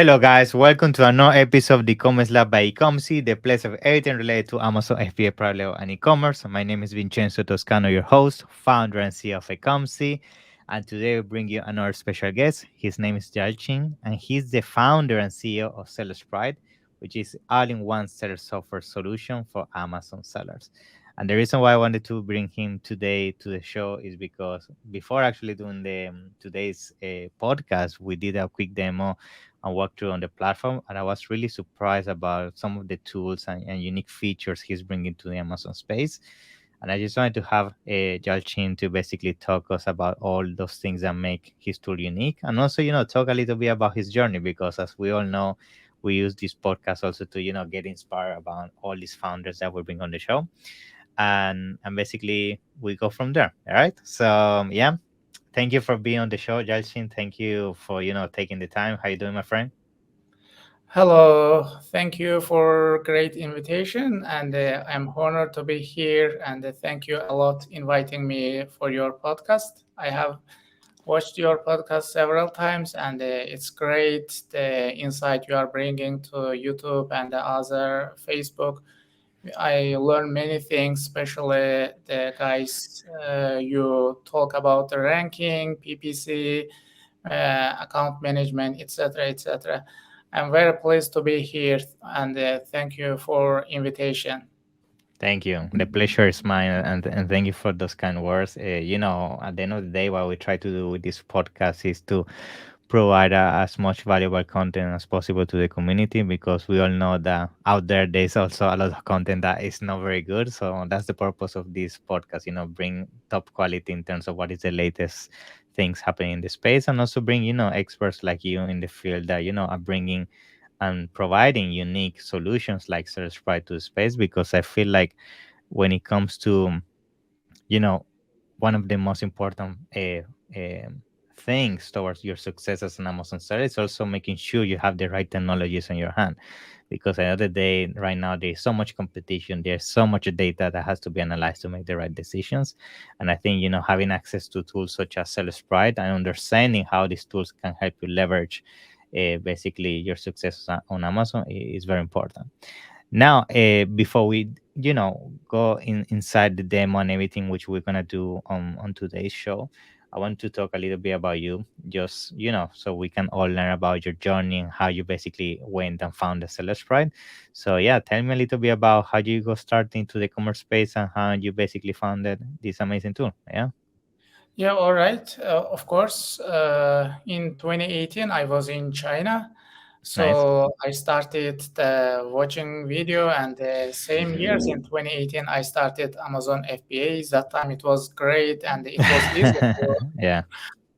Hello, guys. Welcome to another episode of the e-commerce lab by Ecomcy, the place of everything related to Amazon FBA parallel and e-commerce. My name is Vincenzo Toscano, your host, founder and CEO of Ecomcy. And today we bring you another special guest. His name is Yalchin, and he's the founder and CEO of Seller's Pride, which is all-in-one seller software solution for Amazon sellers. And the reason why I wanted to bring him today to the show is because before actually doing the today's podcast, we did a quick demo and walkthrough on the platform, and I was really surprised about some of the tools and unique features he's bringing to the Amazon space. And I just wanted to have Jalchin to basically talk us about all those things that make his tool unique, and also talk a little bit about his journey, because as we all know, we use this podcast also to get inspired about all these founders that we bring on the show, and basically we go from there. All right, so yeah, thank you for being on the show, Jalchin. Thank you for taking the time. How you doing, my friend? Hello, thank you for great invitation, and I'm honored to be here. And thank you a lot inviting me for your podcast. I have watched your podcast several times, and it's great the insight you are bringing to YouTube and the other Facebook. I learn many things, especially the guys you talk about the ranking, PPC, account management, etc., etc. I'm very pleased to be here, and thank you for invitation. Thank you. The pleasure is mine, and thank you for those kind words. At the end of the day, what we try to do with this podcast is to provide as much valuable content as possible to the community, because we all know that out there's also a lot of content that is not very good. So that's the purpose of this podcast. Bring top quality in terms of what is the latest things happening in the space, and also bring experts like you in the field that are bringing and providing unique solutions like Search Pride to the space, because I feel like when it comes to you know one of the most important things towards your success as an Amazon seller is also making sure you have the right technologies in your hand, because at the end of the day, right now there's so much competition, there's so much data that has to be analyzed to make the right decisions. And I think having access to tools such as Seller Pride and understanding how these tools can help you leverage basically your success on Amazon is very important. Now, before we, go inside the demo and everything, which we're gonna do on today's show, I want to talk a little bit about you, just so we can all learn about your journey and how you basically went and found the Seller's Pride. So yeah, tell me a little bit about how you go start into the commerce space and how you basically founded this amazing tool. Yeah. Yeah, all right. Of course, in 2018, I was in China. Nice. So I started the watching video, and the same years in 2018, I started Amazon FBA. That time it was great, and it was easy Yeah.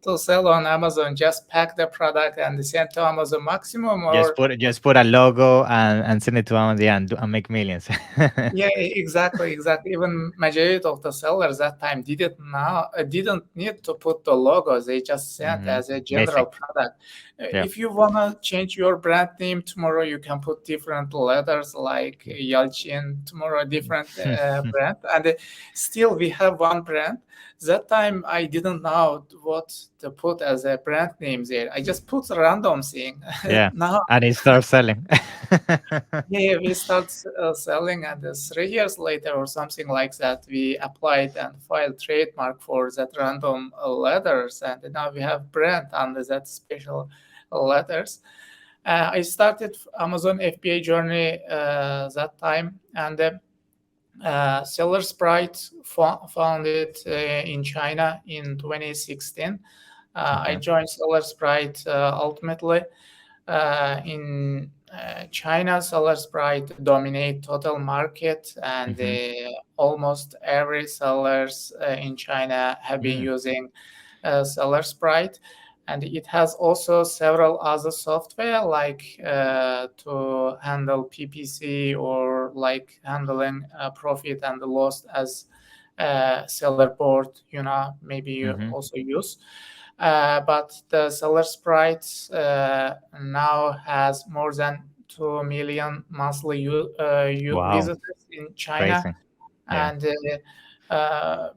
to sell on Amazon. Just pack the product and send to Amazon Maximum, Just or put a logo and send it to Amazon, yeah, and make millions. yeah, exactly, exactly. Even majority of the sellers that time didn't need to put the logos. They just sent Hmm. as a general Basic. product. Yeah. If you wanna change your brand name tomorrow, you can put different letters like Yalchin. Tomorrow, different brand, and still we have one brand. That time I didn't know what to put as a brand name there. I just put a random thing. Yeah. Now And it starts selling. yeah, we start selling, and 3 years later or something like that, we applied and filed trademark for that random letters, and now we have brand under that special letters. I started Amazon FBA journey that time, and Seller Sprite founded in China in 2016. I Okay. joined Seller Sprite ultimately in China. Seller Sprite dominate total market, and Hmm. almost every sellers in China have been Mm. using Seller Sprite. And it has also several other software like to handle PPC, or like handling profit and loss as seller board. Maybe you Hmm. also use. But the Seller Sprite now has more than 2 million monthly Wow. visitors in China, Crazy. Yeah. and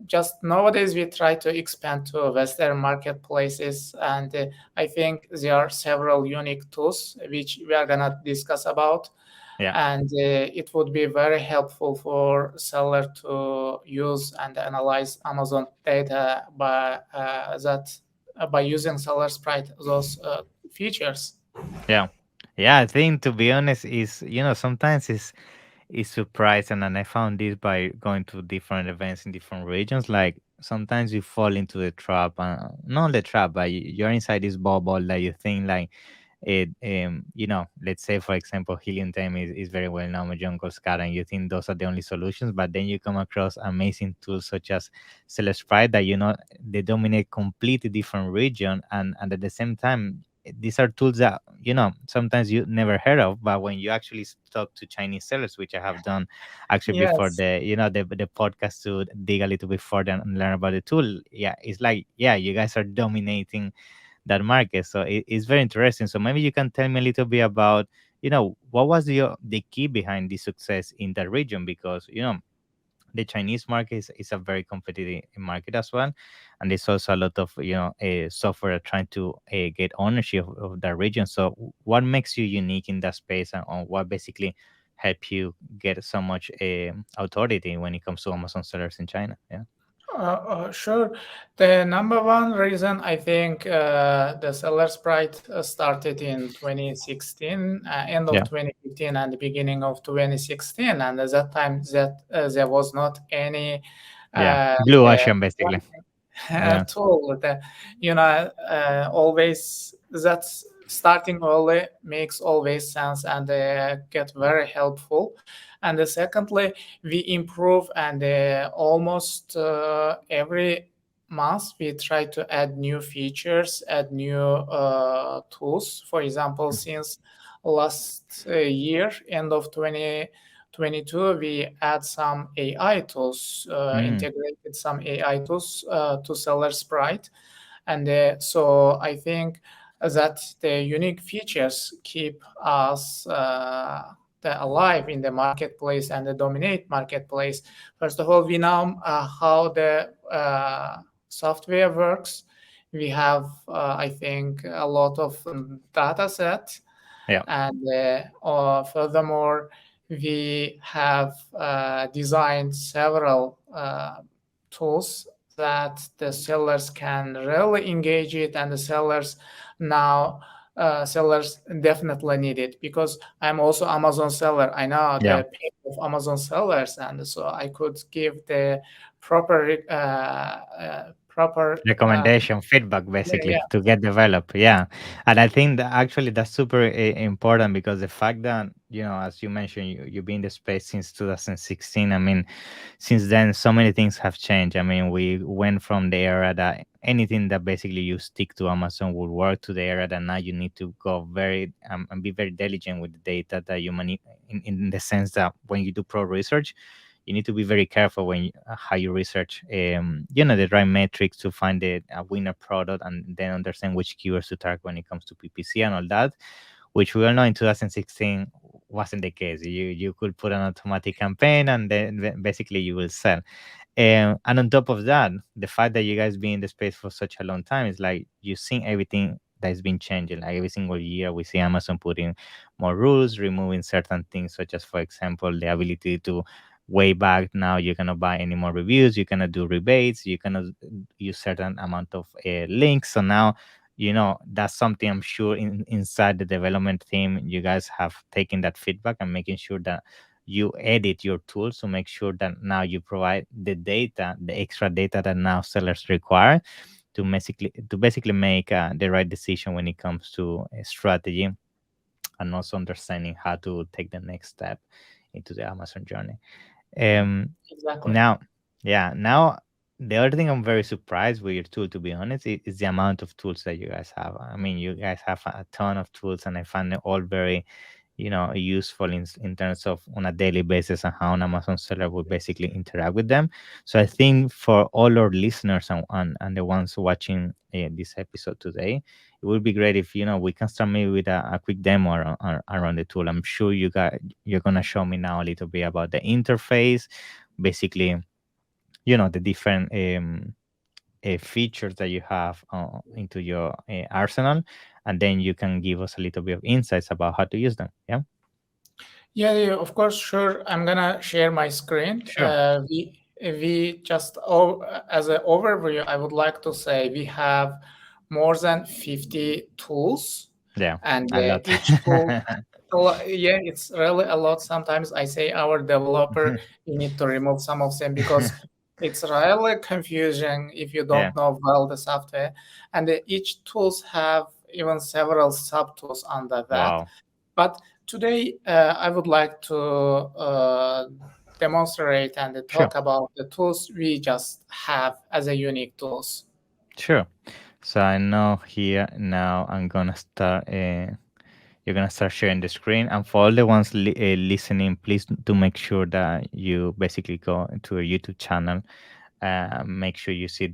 Just nowadays we try to expand to Western marketplaces, and I think there are several unique tools which we are gonna discuss about, Yeah. and it would be very helpful for seller to use and analyze Amazon data by using seller sprite those features. Yeah. Yeah, I think to be honest is sometimes it's surprising, and I found this by going to different events in different regions. Like sometimes you fall into the trap, not the trap, but you're inside this bubble that you think like it let's say for example helium time is very well known with jungle scar, and you think those are the only solutions, but then you come across amazing tools such as Celesprite that they dominate completely different region, and at the same time these are tools that sometimes you never heard of, but when you actually talk to Chinese sellers, which I have done actually before Yes. the podcast to dig a little bit further and learn about the tool, yeah, it's like, yeah, you guys are dominating that market. So it's very interesting. So maybe you can tell me a little bit about, what was the key behind the success in that region? Because, the Chinese market is a very competitive market as well. And there's also a lot of, software trying to get ownership of that region. So what makes you unique in that space, and what basically help you get so much authority when it comes to Amazon sellers in China? Yeah. Sure. The number one reason I think the Seller Sprite started in 2016, end of Yeah. 2015 and the beginning of 2016, and at that time there was not any Yeah. uh, Blue uh, ocean, basically. Yeah. tool that always that's starting early makes always sense and get very helpful. And secondly, we improve, and almost every month we try to add new features, add new tools. For example, since last year, end of 2022, we add some AI tools, Mm. integrated some AI tools to Seller Sprite. And so I think that the unique features keep us alive in the marketplace and the dominate marketplace. First of all, we know how the software works. We have, I think, a lot of data set, Yeah. and furthermore, we have designed several tools that the sellers can really engage it, and the now sellers definitely need it, because I'm also Amazon seller. I know Yeah. the pain of Amazon sellers, and so I could give the proper Recommendation feedback yeah, basically yeah. to get developed, yeah. And I think that actually that's super important, because the fact that as you mentioned, you've been in the space since 2016. I mean, since then so many things have changed. I mean, we went from the era that anything that basically you stick to Amazon would work, to the era that now you need to go very and be very diligent with the data that you in the sense that when you do pro research, you need to be very careful when how you research the right metrics to find a winner product, and then understand which keywords to target when it comes to PPC and all that, which we all know in 2016 wasn't the case. You could put an automatic campaign, and then basically you will sell. And on top of that, the fact that you guys been in the space for such a long time is like you've seen everything that's been changing. Like every single year, we see Amazon putting more rules, removing certain things, such as, for example, the ability to way back now you cannot buy any more reviews, you cannot do rebates, you cannot use certain amount of links. So now that's something I'm sure inside the development team you guys have taken that feedback and making sure that you edit your tools to make sure that now you provide the extra data that now sellers require to basically make the right decision when it comes to strategy, and also understanding how to take the next step into the Amazon journey. um Exactly. now, yeah, now the other thing I'm very surprised with your tool, to be honest, is the amount of tools that you guys have. I mean, you guys have a ton of tools, and I find it all very useful in terms of on a daily basis and how an Amazon seller would basically interact with them. So I think for all our listeners and the ones watching this episode today, it would be great if we can start maybe with a quick demo around the tool. I'm sure you're gonna show me now a little bit about the interface, basically the different features that you have into your arsenal, and then you can give us a little bit of insights about how to use them. Yeah, Yeah, yeah, of course, sure. I'm gonna share my screen. sure. We just as an overview, I would like to say we have more than 50 tools, Yeah, and a lot. each tool, yeah, it's really a lot. Sometimes I say our developer, you need to remove some of them because it's really confusing if you Yeah. don't know well the software. And each tools have even several sub tools under that. Wow. But today, I would like to demonstrate and Sure. talk about the tools we just have as a unique tools. Sure. So I know here now I'm gonna start. You're gonna start sharing the screen, and for all the ones listening, please do make sure that you basically go to a YouTube channel. Make sure you see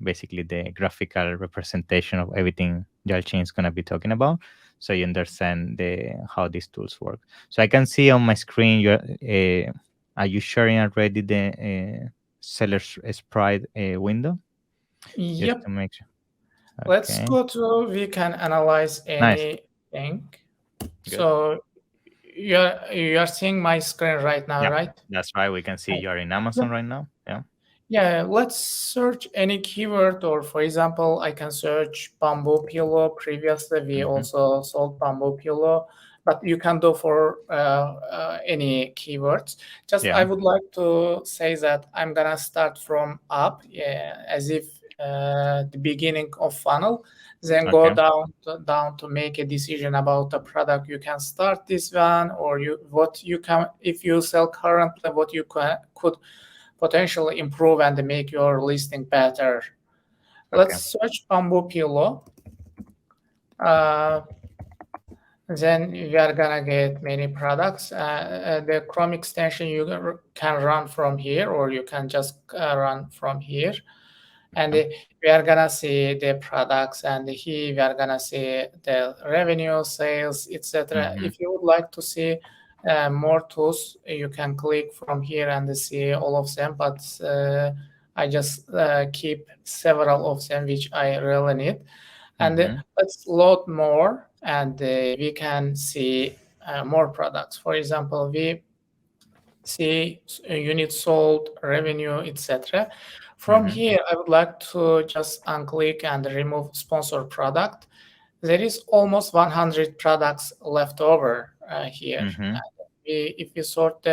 basically the graphical representation of everything Yalchin is gonna be talking about, so you understand the how these tools work. So I can see on my screen. Are you sharing already the seller's sprite window? Just Yep. to make sure. Let's Okay. go to we can analyze Nice. anything. Good. So you are seeing my screen right now, Yeah. right? That's right. We can see you are in Amazon right now. Yeah. Yeah, let's search any keyword, or for example, I can search bamboo pillow. Previously, we Mm-hmm. also sold bamboo pillow, but you can do for any keywords. Just Yeah. I would like to say that I'm gonna start from up, yeah, as if the beginning of funnel, then go Okay. down to make a decision about the product. You can start this one, or you what you can if you sell currently, what you could potentially improve and make your listing better. Okay. Let's search bamboo pillow. Uh, then we are gonna get many products. The Chrome extension you can run from here, or you can just run from here. And Yeah. we are gonna see the products, and here we are gonna see the revenue, sales, etc. Mm-hmm. If you would like to see more tools, you can click from here and see all of them, but I just keep several of them which I really need. And Mm-hmm. let's load more, and we can see more products. For example, we see units sold, revenue, etc. From Mm-hmm. here, I would like to just unclick and remove sponsor product. There is almost 100 products left over here. Mm-hmm. If we sort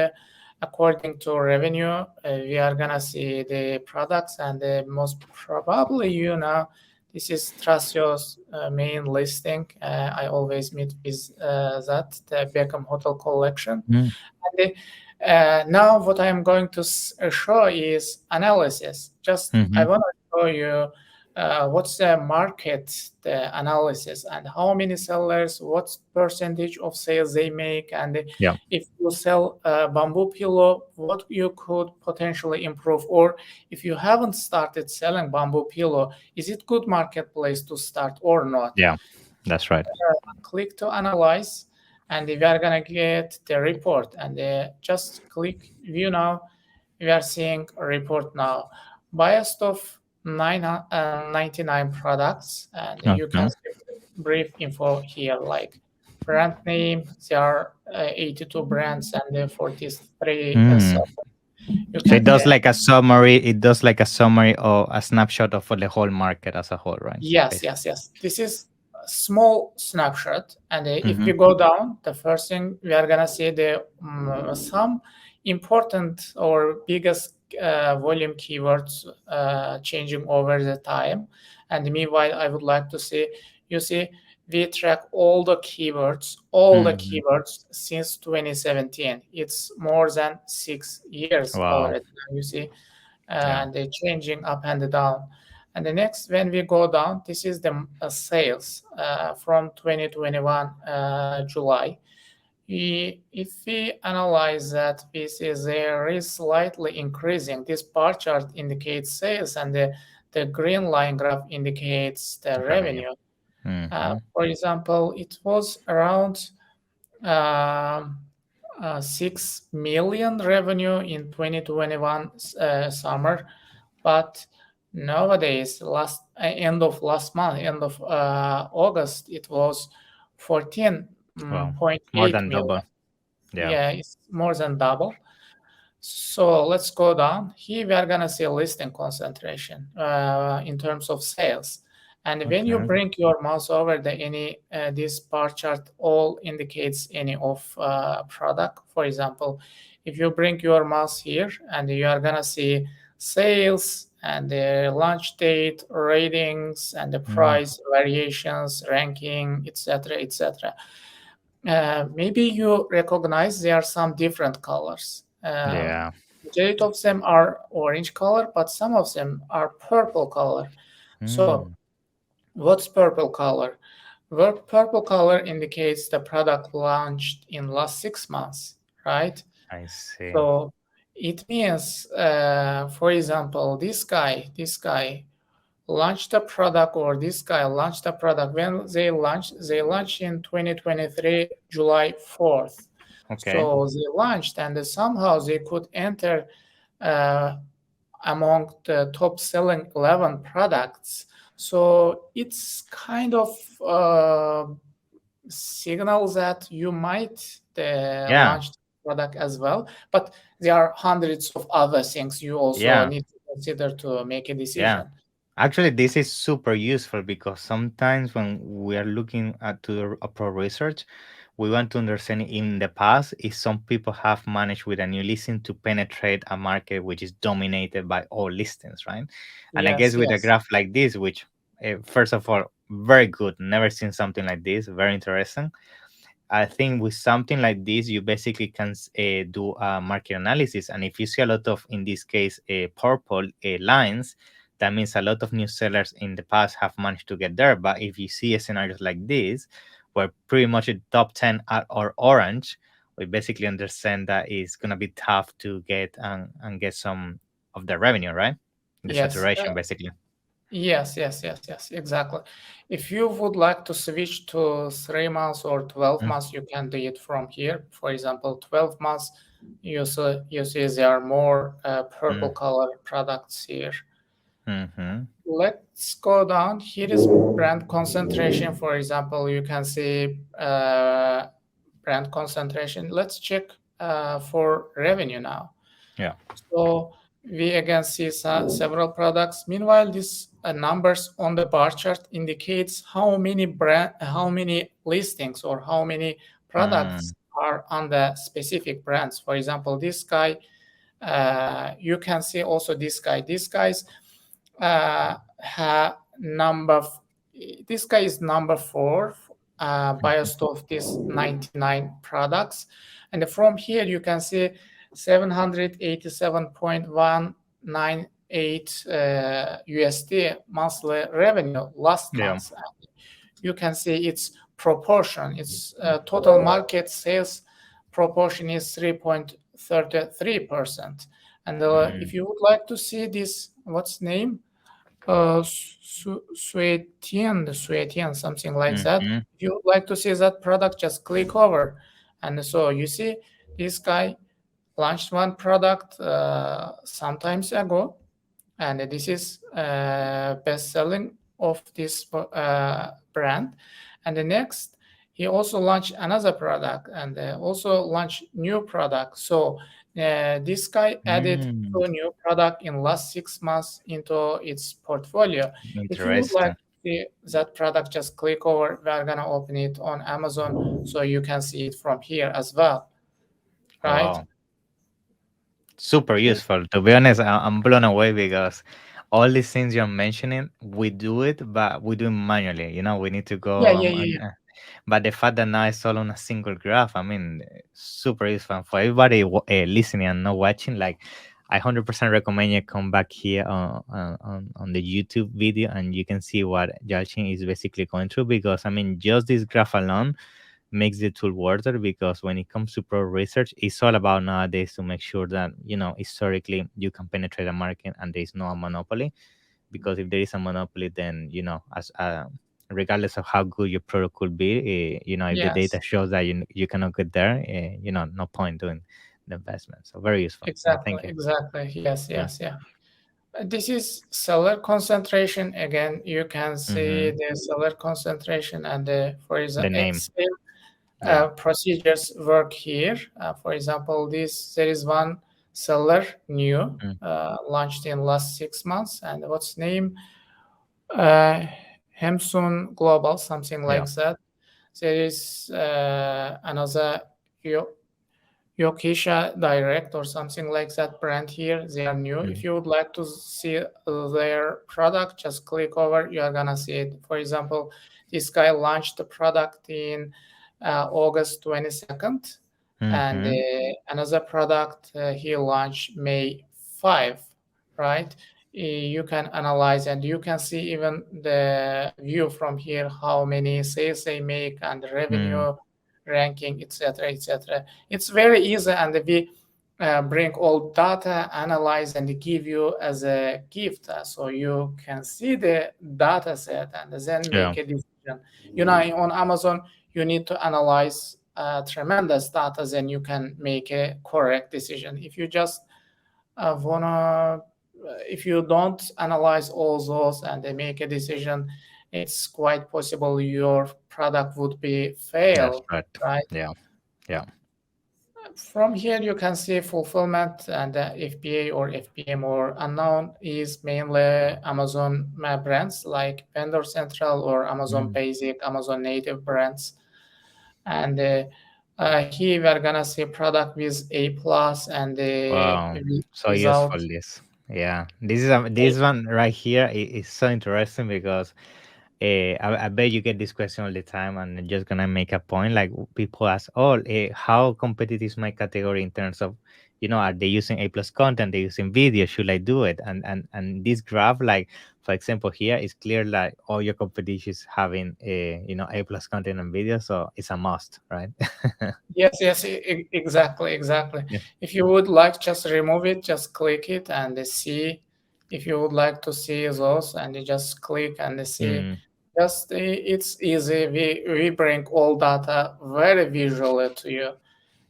according to revenue, we are gonna see the products, and most probably, this is Tracio's main listing. I always meet with that, the Beckham Hotel Collection. And now what I am going to show is analysis. Just I Mm-hmm. want to show you what's the market, the analysis, and how many sellers, what percentage of sales they make, and Yeah. if you sell a bamboo pillow, what you could potentially improve, or if you haven't started selling bamboo pillow, is it good marketplace to start or not? Yeah. That's right. Click to analyze, and we are gonna get the report, and just click view now. We are seeing a report now, biased of 99 products, and you Okay. can see brief info here, like brand name. There are 82 brands and 43 Mm. so you So it can does like a summary. It does like a summary or a snapshot of the whole market as a whole, right? Yes, Basically. yes, yes. This is a small snapshot, and if Mm-hmm. we go down, the first thing we are gonna see the some important or biggest volume keywords changing over the time. And meanwhile, I would like to see, you see, we track all the Mm-hmm. keywords since 2017. It's more than 6 years Wow. already. You see, Yeah. and they're changing up and down. And the next, when we go down, this is the sales from 2021 July. If we analyze that, this is there is slightly increasing. This bar chart indicates sales, and the green line graph indicates the Revenue. revenue. Mm-hmm. For example, it was around um, 6 million revenue in 2021 summer, but nowadays, last end of last month, end of August, it was Wow, 14.8 more than million. double. Yeah. Yeah, it's more than double. So let's go down. Here we are gonna see listing concentration in terms of sales. And when you Okay. bring your mouse over the any this bar chart all indicates any of product. For example, if you bring your mouse here and you are gonna see sales and the launch date, ratings, and the Mm, price variations, ranking, etc., etc. Maybe you recognize there are some different colors. yeah. Majority of them are orange color, but some of them are purple color. So, Mm, what's purple color? Well, purple color indicates the product launched in last 6 months, right? I see. So it means, for example, this guy launched a product, or this guy launched a product when they launched in 2023 July 4th. Okay. So they launched, and somehow they could enter uh, among the top selling 11 products. So it's kind of signals that you might Yeah. launch the product as well, but there are hundreds of other things you also Yeah. need to consider to make a Yeah. decision. Actually, this is super useful because sometimes when we are looking at a pro research, we want to understand in the past if some people have managed with a new listing to penetrate a market which is dominated by all listings, right? And I guess Yes, with a yes, graph like this, which first of all, very good, never seen something like this, very interesting. I think with something like this, you basically can do a market analysis. And if you see a lot of, in this case, purple lines, that means a lot of new sellers in the past have managed to get there. But if you see scenarios like this, where pretty much the top 10 are orange, we basically understand that it's going to be tough to get and get some of the revenue, right? The yes. saturation, basically. Yes, yes, yes, yes, exactly. If you would like to switch to 3 months or 12 Mm, months, you can do it from here. For example, 12 months, you see there are more purple mm, color products here. mm-hmm. Let's go down. Here is brand concentration. For example, you can see brand concentration. Let's check for revenue now. Yeah. So we again see several products. Meanwhile, these numbers on the bar chart indicates how many listings or how many products Mm, are on the specific brands. For example, this guy, you can see also this guy. This guy's number. This guy is number 4, biased of these 99 products, and from here you can see 787.198 USD monthly revenue last yeah. month. You can see its proportion, its total market sales proportion is 3.33%. And Mm, if you would like to see this, what's name? Suetian, something like that. mm-hmm. If you would like to see that product, just click over. And so you see this guy launched one product sometimes ago, and this is best selling of this brand. And the next, he also launched another product and also launched new product. So this guy added Mm, 2 new product in last 6 months into its portfolio. If you would like interesting. to see that product, just click over. We are gonna open it on Amazon so you can see it from here as well, right? Wow. Super Okay. useful. To be honest, I'm blown away because all these things you're mentioning, we do it, but we do it manually. We need to Yeah, go yeah, yeah, yeah. but the fact that now it's all on a single graph, I mean, super useful for everybody listening and not watching. Like, I 100% recommend you come back here on the YouTube video and you can see what Yalchin is basically going through because, I mean, just this graph alone makes the tool worth it because when it comes to pro research, it's all about nowadays to make sure that historically you can penetrate a market and there is no monopoly. Because if there is a monopoly, then as regardless of how good your product could be, if the data Yes, shows that you cannot get there, no point doing the investment. So very useful. Yeah, exactly, thank you. exactly. Yes, Yeah. yes, yeah. This is seller concentration. Again, you can see Mm-hmm. the seller concentration and the, for The example, name. same Yeah. procedures work here. For example, this there is one seller new Mm. launched in last 6 months, and what's name? Uh, Hemsun Global, something Yeah. like that. There is another Yokisha Direct or something like that brand here. They are new. If Mm. you would like to see their product, just click over. You are gonna see it. For example, this guy launched the product in August 22nd, and Mm-hmm. another product he launched May 5, right? You can analyze and you can see even the view from here how many sales they make and the Mm. revenue ranking, etc., etc. It's very easy, and we bring all data, analyze, and give you as a gift, so you can see the data set and then Yeah. make a decision. On Amazon, you need to analyze tremendous data, then you can make a correct decision. If you just wanna, if you don't analyze all those and they make a decision, it's quite possible your product would be That's fail, right. right? Yeah. Yeah. From here, you can see fulfillment and FBA or FBM or unknown is mainly Amazon brands like Vendor Central or Amazon Mm. Basic, Amazon Native brands. And here we're gonna see product with A plus and Wow, so without useful this. Yeah, this one right here is so interesting because I bet you get this question all the time, and I'm just gonna make a point. Like people ask, "Oh, how competitive is my category in terms of, are they using A plus content? They using video? Should I do it?" And this graph, like for example, here is clear like all your competition is having A plus content and video, so it's a must, right? Yes, yes, exactly, exactly. Yeah. If you would like, just remove it, just click it and see. If you would like to see those, and you just click and see. Mm, Just it's easy. We bring all data very visually to you.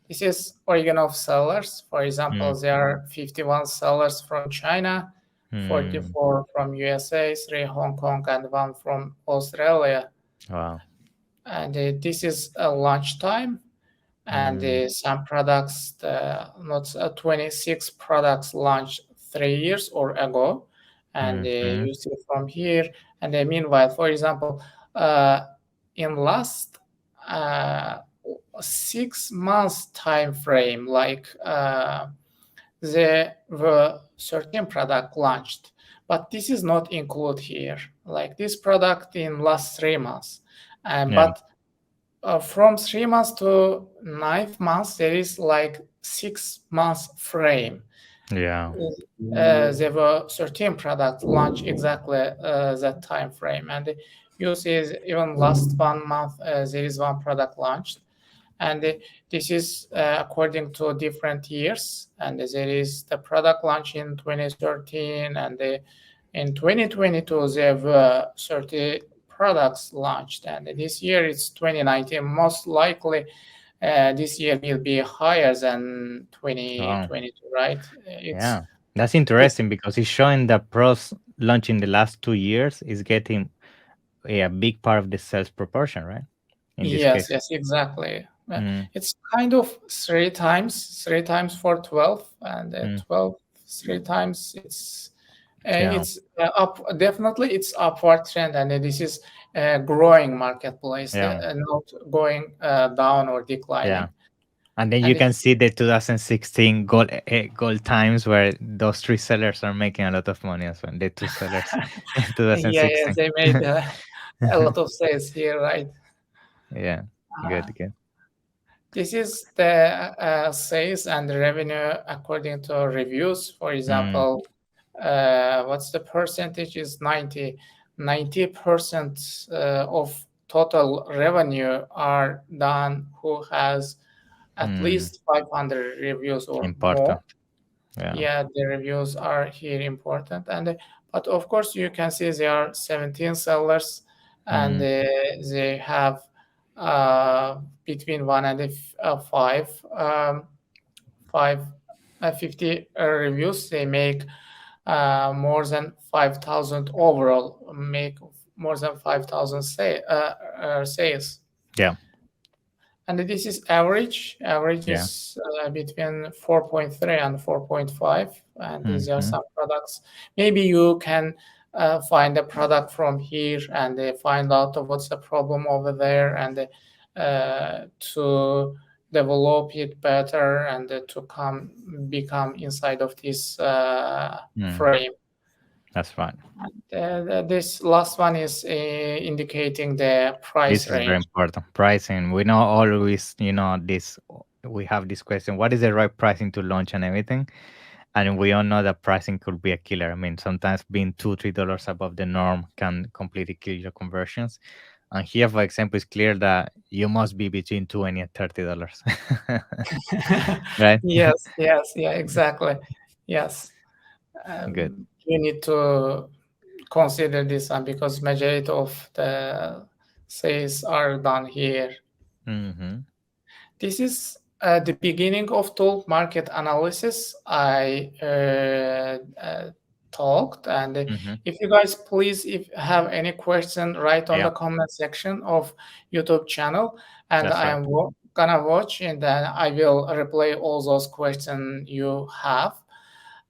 This is origin of sellers. For example, mm, there are 51 sellers from China, mm. 44 from USA, 3 Hong Kong, and 1 from Australia. Wow. And this is a launch time, and Mm, some products, not 26 products launched 3 years or ago, and mhm, you see from here. And meanwhile, for example, uh, in last uh, 6 months time frame, like there were certain product launched, but this is not included here. Like this product in last 3 months, yeah, but from 3 months to 9 months, there is like 6 months frame. yeah. There were certain products launched exactly that time frame, and you see even last 1 month there is one product launched, and this is according to different years. And there is the product launch in 2013, and in 2022 there were 30 products launched, and this year it's 2019. Most likely this year will be higher than Oh, 2022, right? yeah. That's It's interesting because it's showing that pros launch in the last 2 years is getting a big part of the sales proportion, right? In this Yes, case. yes, exactly. Mm, It's kind of three times for 12, and mm, 12 3 times. yeah, Up. Definitely, it's upward trend, and this is a growing marketplace, yeah, not going down or yeah. declining. And then you And can see the 2016 gold times where those three sellers are making a lot of money as well. The two sellers in yeah, yeah, 2016. they made a lot of sales here, right? Yeah, Uh, good, good. This is the sales and revenue according to reviews. For Mm, example, what's the percentage is 90% of total revenue are done who has at mm, least 500 reviews or more. important. Yeah. Yeah, the reviews are here important. And but of course you can see there are 17 sellers and they have between 1 and 5 5 50 reviews. They make more than 5,000 overall, make more than 5,000 sales. Yeah. And this is average. Average Yeah. is between 4.3 and 4.5. And these are Mm-hmm. some products. Maybe you can find a product from here and find out what's the problem over there, and to develop it better, and to become inside of this frame. That's right. This last one is indicating the This price is very range. important. Pricing. We know always, this. We have this question: what is the right pricing to launch and everything? And we all know that pricing could be a killer. I mean, sometimes being $2, $3 above the norm can completely kill your conversions. And here, for example, it's clear that you must be between $20 and $30, right? Yes, yes, yeah, exactly. Yes. Good. You need to consider this one because majority of the sales are done here. Mm-hmm. This is the beginning of tool market analysis. I talked, and Mm-hmm. if you guys please, if have any question, write on Yeah, the comment section of YouTube channel, and that's I right. am gonna watch, and then I will reply all those questions you have.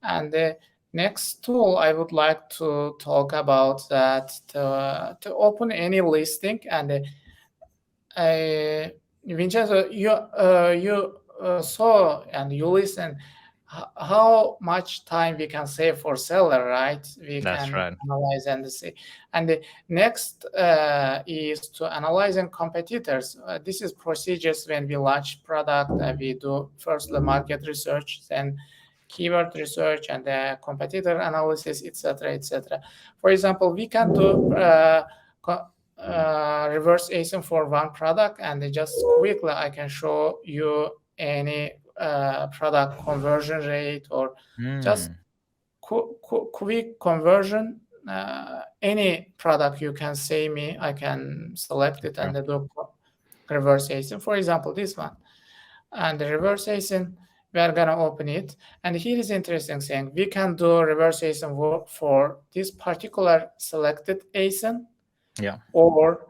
And the next tool I would like to talk about that to open any listing. And Vincenzo, you saw and you listen how much time we can save for seller, right? We That's can right. analyze and see. And the next is to analyzing competitors. This is procedures when we launch product. We do first the market research, then keyword research, and the competitor analysis, etc., etc. For example, we can do reverse ASIN for one product, and just quickly I can show you any product conversion rate, or just Mm. quick conversion. Any product you can say me, I can select it Okay. and do reverse ASIN. For example, this one, and the reverse ASIN, we are gonna open it, and here is interesting thing: we can do reverse ASIN for this particular selected ASIN, Yeah. or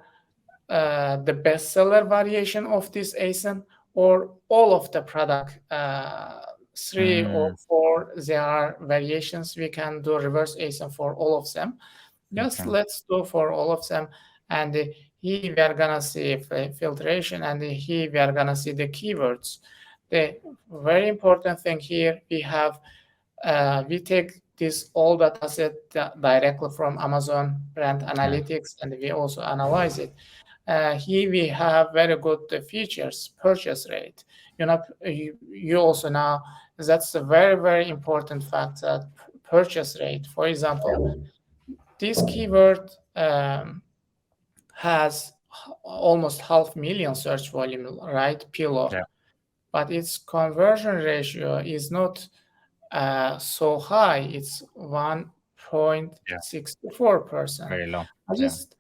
the bestseller variation of this ASIN, or all of the product, 3 or 4 there are variations. We can do reverse ASIN for all of them. Just Okay. let's do for all of them. And here we are gonna see filtration, and here we are gonna see the keywords. The very important thing here, we take this all data set directly from Amazon Brand Yeah. Analytics, and we also analyze it. Here we have very good features, purchase rate. You also know that's a very, very important fact, that purchase rate. For example, this keyword has almost 500,000 search volume, right? Pillow. Yeah. But its conversion ratio is not so high. It's Yeah. 1.64%. Very low. I Yeah. just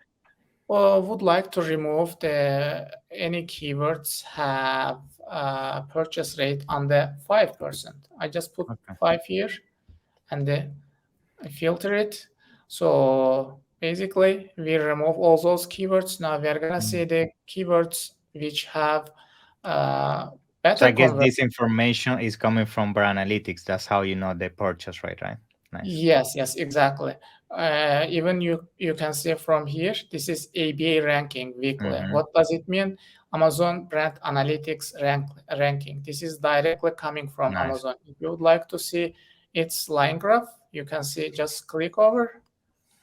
would like to remove the any keywords have purchase rate under 5%. I just put Okay. 5 here, and I filter it. So basically, we remove all those keywords. Now we are gonna see Mm. the keywords which have uh, So better I guess conversion. this information is coming from Brand Analytics. That's how you know the purchase rate, right? Nice. Yes, yes, exactly. Even you can see from here, this is ABA ranking weekly. Mm-hmm. What does it mean? Amazon Brand Analytics ranking. This is directly coming from Nice. Amazon. If you would like to see its line graph, you can see, just click over.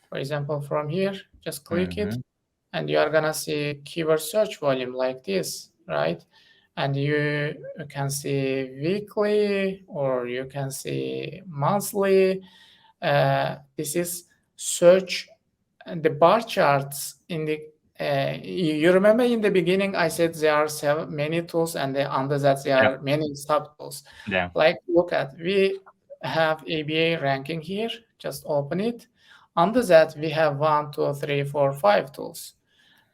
For example, from here, just click it, Mm-hmm. and you are gonna see keyword search volume like this, right? And you can see weekly, or you can see monthly. This is search, and the bar charts in the you remember in the beginning I said there are many tools, and under that there Yeah. are many sub tools. Yeah. Like, look at, we have ABA ranking here. Just open it. Under that we have 1, 2, 3, 4, 5 tools.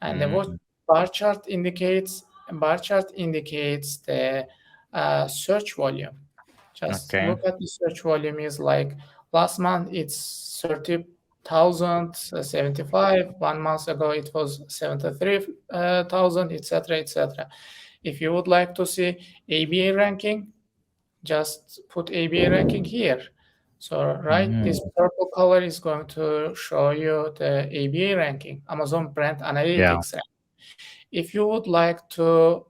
And what bar chart indicates? Bar chart indicates the search volume. Just Okay. look at the search volume is like last month it's 30,000, 75. 1 month ago it was 73,000, etc., etc. If you would like to see ABA ranking, just put ABA ranking here. So, right, this purple color is going to show you the ABA ranking, Amazon Brand Yeah. Analytics. If you would like to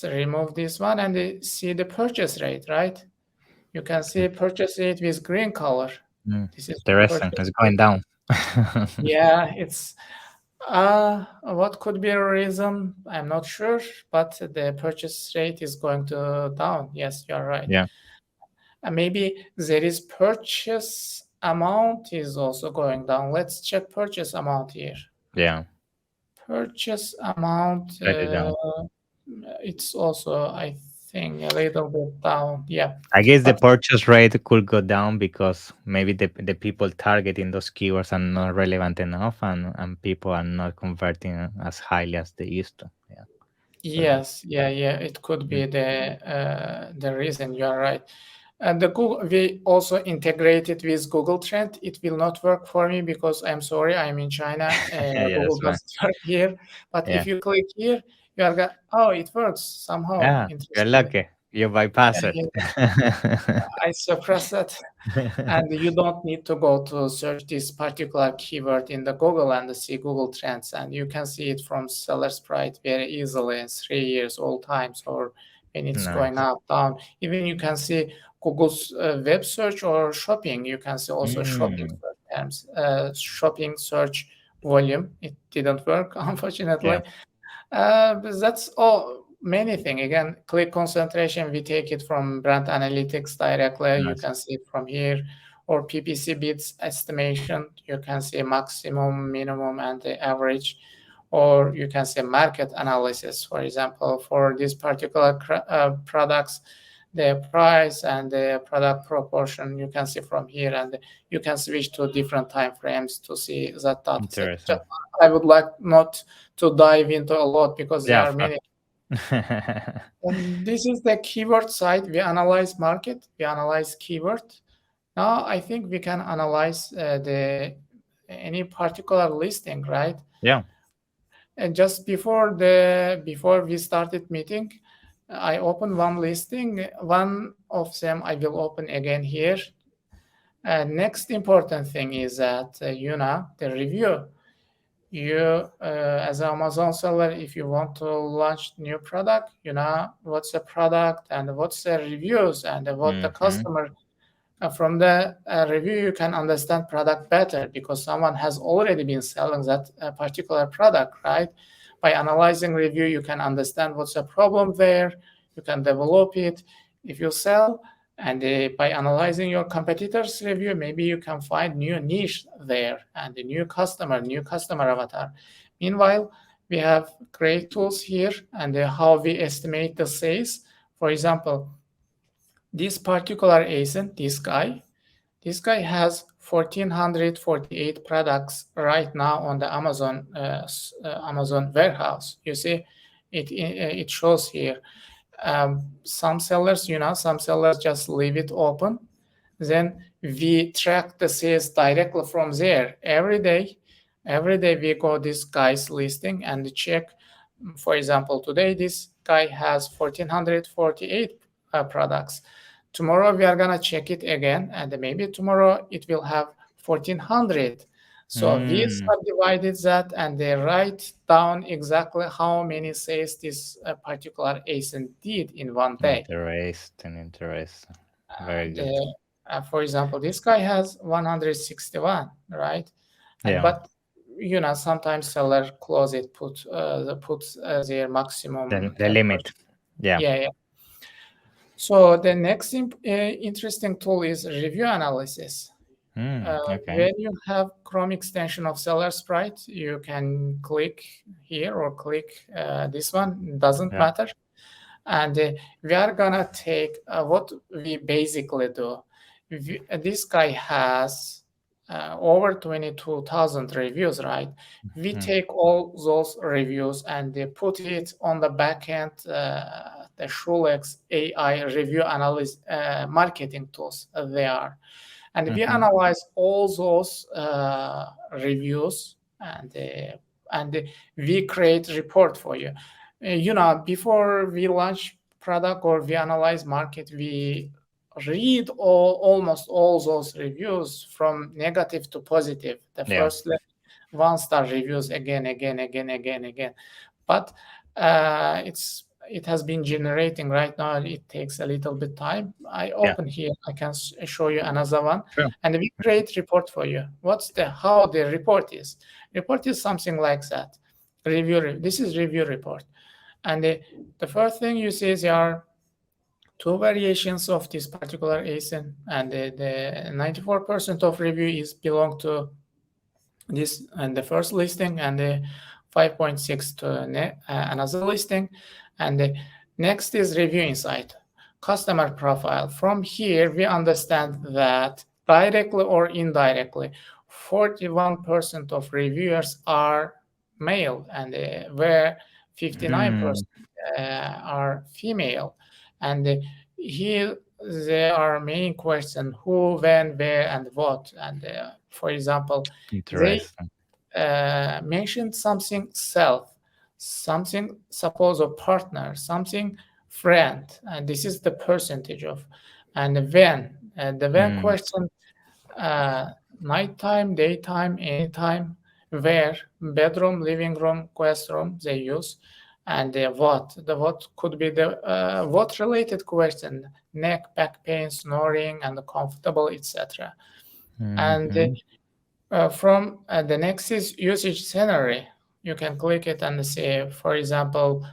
remove this one and see the purchase rate, right? You can see purchase rate with green color. This is the Interesting. purchase It's rate. going down. Yeah, it's what could be a reason? I'm not sure, but the purchase rate is going to down. Yes, you're right. Yeah. Maybe there is purchase amount is also going down. Let's check purchase amount here. Yeah. Purchase amount, Slightly down. it's also, I think, a little bit down. Yeah, I guess the but purchase rate could go down because maybe the people targeting those keywords are not relevant enough, and people are not converting as highly as they used to. Yeah. Could be. yes, yeah, it could Mm. be the reason. You are right. And the Google, we also integrated with Google Trend. It will not work for me because I'm sorry, I'm in China. Yeah, Google that's fine. doesn't work here. But Yeah. if you click here, you are going, oh, it works somehow. Yeah. You're Interestingly. lucky. You Yeah, bypass it. I suppress it. And you don't need to go to search this particular keyword in the Google and see Google Trends. And you can see it from seller sprite very easily in 3 years, all times, or when it's going Nice. up, down. Even you can see Google's web search or shopping. You can see also shopping Mm. search terms, shopping search volume. It didn't work, Yeah. unfortunately. That's all. Many things. Again, click concentration. We take it from brand analytics directly. You Nice. can see it from here, or PPC bids estimation. You can see maximum, minimum, and the average, or you can see market analysis. For example, for these particular products, the price and the product proportion you can see from here, and you can switch to different time frames to see that data set. Interesting. I would like not to dive into a lot because there Yeah, are of course. many. And this is the keyword side. We analyze market, we analyze keyword. Now I think we can analyze the any particular listing, right? Yeah. And just before we started meeting, I opened one listing. One of them I will open again here. Next important thing is that the review. You as an Amazon seller, if you want to launch new product, what's the product and what's the reviews and what the customer. From the review, you can understand product better because someone has already been selling that particular product, right? By analyzing review, you can understand what's the problem there. You can develop it. If you sell, and by analyzing your competitors' review, maybe you can find new niche there and a new customer avatar. Meanwhile, we have great tools here and how we estimate the sales. For example, this particular agent, this guy has 1,448 products right now on the Amazon warehouse. You see, it shows here. Some sellers, just leave it open. Then we track the sales directly from there every day. Every day we go this guy's listing and check. For example, today this guy has 1,448 products. Tomorrow we are gonna check it again, and maybe tomorrow it will have 1,400. So we subdivided that and they write down exactly how many sales this particular agent did in one day. Interesting. Very And, good. for example, this guy has 161, right? And Yeah. but sometimes seller close it, puts their maximum. The limit. Yeah. Yeah. So the next interesting tool is review analysis. Okay. When you have Chrome extension of Seller Sprite, you can click here or click this one. It doesn't Yeah. matter. And we are gonna take what we basically do. This guy has over 22,000 reviews, right? We Mm. take all those reviews and they put it on the backend, the Shulex AI review analysis marketing tools they are. And we Mm-hmm. analyze all those reviews and we create report for you. Before we launch product or we analyze market, we read almost all those reviews from negative to positive. The Yeah. first 1 star reviews again. But it has been generating right now. It takes a little bit time. I Yeah. open here. I can show you another one, Sure. and we create report for you. What's the how the report is? Report is something like that. This is review report, and the first thing you see is there are two variations of this particular ASIN, and the 94% of review is belong to this and the first listing, and the 5.6 to another listing, and the next is review insight, customer profile. From here we understand that directly or indirectly 41% of reviewers are male, and where 59% Mm. are female. And here there are main question: who, when, where, and what. And for example, they Interesting. mentioned something self, something suppose a partner, something friend, and this is the percentage of. And the when Mm. question, uh, nighttime, daytime, anytime, where, bedroom, living room, guest room they use. And the what could be the what related question: neck, back pain, snoring, and comfortable, etc. And Mm-hmm. from the next is usage scenario. You can click it and say, for example,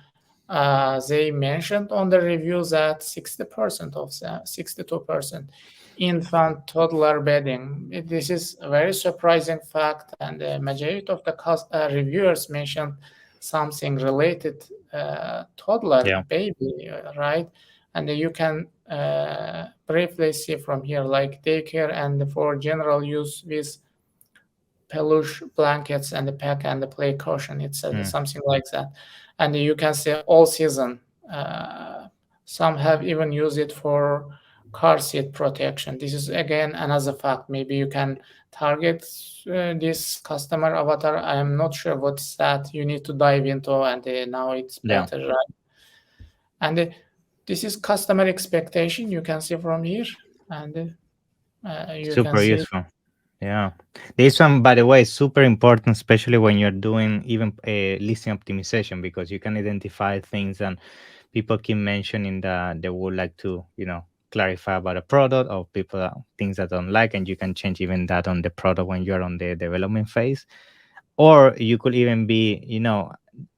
they mentioned on the review that 60% of them, 62% infant toddler bedding. This is a very surprising fact, and the majority of the reviewers mentioned something related toddler Yeah. baby, right? And you can briefly see from here, like daycare and for general use with peluche blankets and the pack and the play cushion. It's Mm. something like that. And you can see all season. Uh, some have even used it for car seat protection. This is again another fact. Maybe you can target this customer avatar. I am not sure what's that. You need to dive into, and now it's Yeah. better, right? And this is customer expectation. You can see from here, and you can Super see. useful. Yeah. This one, by the way, is super important, especially when you're doing even listing optimization, because you can identify things and people keep mentioning that they would like to, clarify about a product, or people things that don't like, and you can change even that on the product when you're on the development phase. Or you could even be,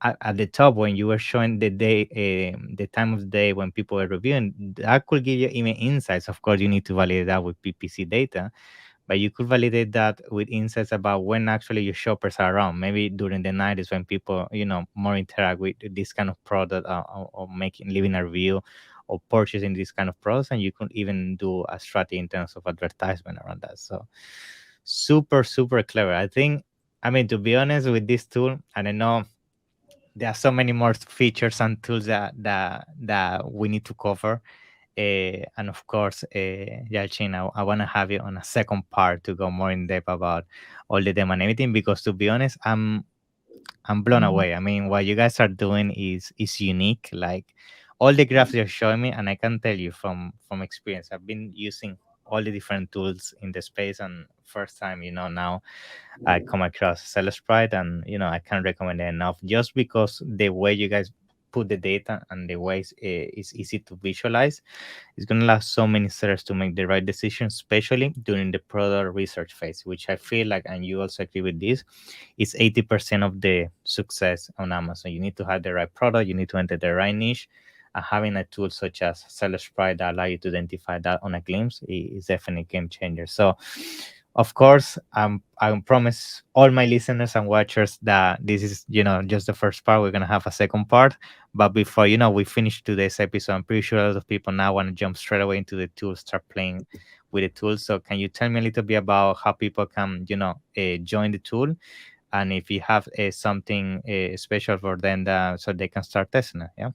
at the top when you were showing the day, the time of the day when people are reviewing. That could give you even insights. Of course, you need to validate that with PPC data, but you could validate that with insights about when actually your shoppers are around. Maybe during the night is when people, more interact with this kind of product, or making, leaving a review, or purchasing this kind of products, and you could even do a strategy in terms of advertisement around that. So super, super clever. I think, I mean, to be honest with this tool, and I know there are so many more features and tools that we need to cover. And of course, Yalchin, I want to have you on a second part to go more in depth about all the demo and everything, because to be honest, I'm blown Mhm. away. I mean, what you guys are doing is unique. Like all the graphs you're showing me, and I can tell you from experience, I've been using all the different tools in the space, and first time, now I come across Sprite, and I can't recommend it enough, just because the way you guys put the data and the ways it's easy to visualize. It's going to allow so many sellers to make the right decision, especially during the product research phase, which I feel like, and you also agree with this, is 80% of the success on Amazon. You need to have the right product, you need to enter the right niche, and having a tool such as Seller Sprite that allow you to identify that on a glimpse is definitely a game changer. So, of course, I promise all my listeners and watchers that this is, just the first part. We're gonna have a second part, but before we finish today's episode, I'm pretty sure a lot of people now want to jump straight away into the tool, start playing with the tool. So can you tell me a little bit about how people can, join the tool, and if you have something special for them so they can start testing it? Yeah.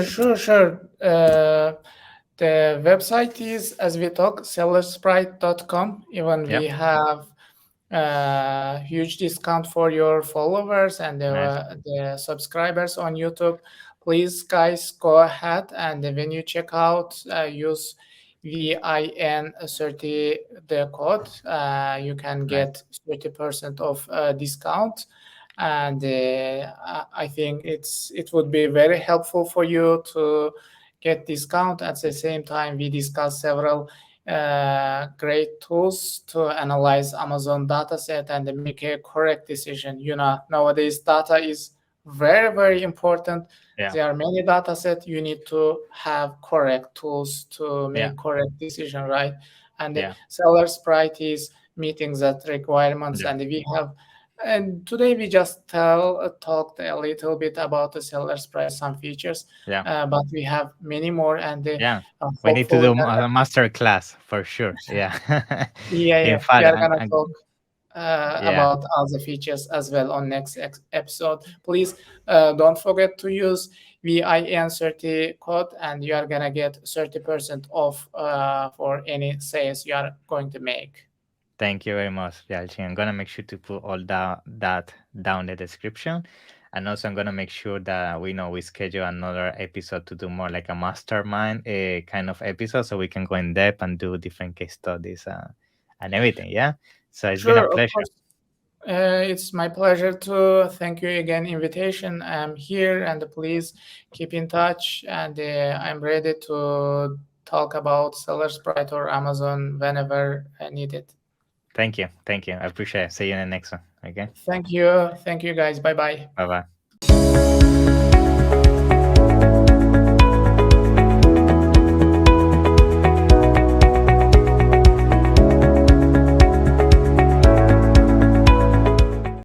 Sure, sure. The website is, as we talk, sellersprite.com. Even Yeah. we have huge discount for your followers and Nice. the subscribers on YouTube. Please, guys, go ahead and when you check out, use VIN30 the code. You can Nice. get 30% of discount, and I think it would be very helpful for you to get discount. At the same time, we discuss several great tools to analyze Amazon data set and make a correct decision. Nowadays data is very, very important. Yeah. There are many data sets. You need to have correct tools to Yeah. make correct decision, right? And the Yeah. seller sprite is meeting that requirements, Yeah. and we have. And today we just talked a little bit about the seller's price, some features, Yeah. but we have many more, and Yeah. We need to hopefully, do a master class for sure. Yeah. yeah, In yeah, we fact, are gonna talk yeah. about all the features as well on next episode. Please don't forget to use VIN30 code, and you are gonna get 30% off for any sales you are going to make. Thank you very much, Yalchin. I'm gonna make sure to put all that down in the description, and also I'm gonna make sure that we schedule another episode to do more like a mastermind kind of episode, so we can go in depth and do different case studies and everything. Yeah. So it's been a Sure, of pleasure. course. It's my pleasure to thank you again invitation. I'm here, and please keep in touch, and I'm ready to talk about Seller Sprite or Amazon whenever I need it. Thank you. Thank you. I appreciate it. See you in the next one. Okay. Thank you guys. Bye bye. Bye bye.